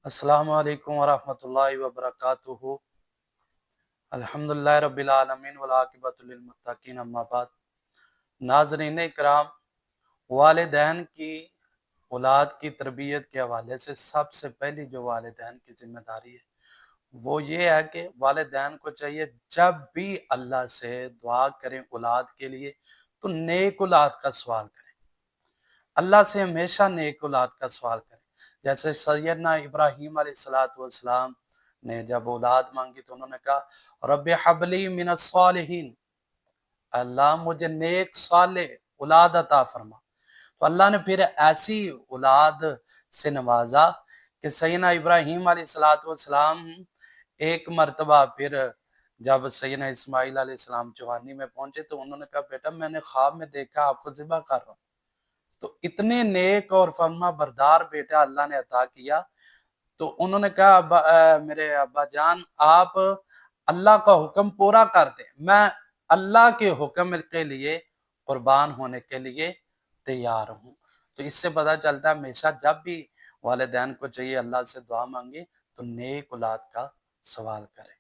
السلام علیکم ورحمۃ اللہ وبرکاتہ۔ الحمدللہ رب العالمین والعاقبۃ للمتقین، اما بعد۔ ناظرین اکرام، والدین کی اولاد کی تربیت کے حوالے سے سب سے پہلی جو والدین کی ذمہ داری ہے وہ یہ ہے کہ والدین کو چاہیے جب بھی اللہ سے دعا کریں اولاد کے لیے تو نیک اولاد کا سوال کریں، اللہ سے ہمیشہ نیک اولاد کا سوال کریں۔ جیسے سیدنا ابراہیم علیہ السلام نے جب اولاد مانگی تو انہوں نے کہا رب حبلی من الصالحین، اللہ مجھے نیک صالح اولاد عطا فرما۔ تو اللہ نے پھر ایسی اولاد سے نوازا کہ سیدنا ابراہیم علیہ السلام ایک مرتبہ پھر جب سیدنا اسماعیل علیہ السلام جوانی میں پہنچے تو انہوں نے کہا بیٹا میں نے خواب میں دیکھا آپ کو ذبح کر رہا ہوں۔ تو اتنے نیک اور فرما بردار بیٹا اللہ نے عطا کیا، تو انہوں نے کہا میرے ابا جان آپ اللہ کا حکم پورا کر دیں، میں اللہ کے حکم کے لیے قربان ہونے کے لیے تیار ہوں۔ تو اس سے پتہ چلتا ہے ہمیشہ جب بھی والدین کو چاہیے اللہ سے دعا مانگے تو نیک اولاد کا سوال کرے۔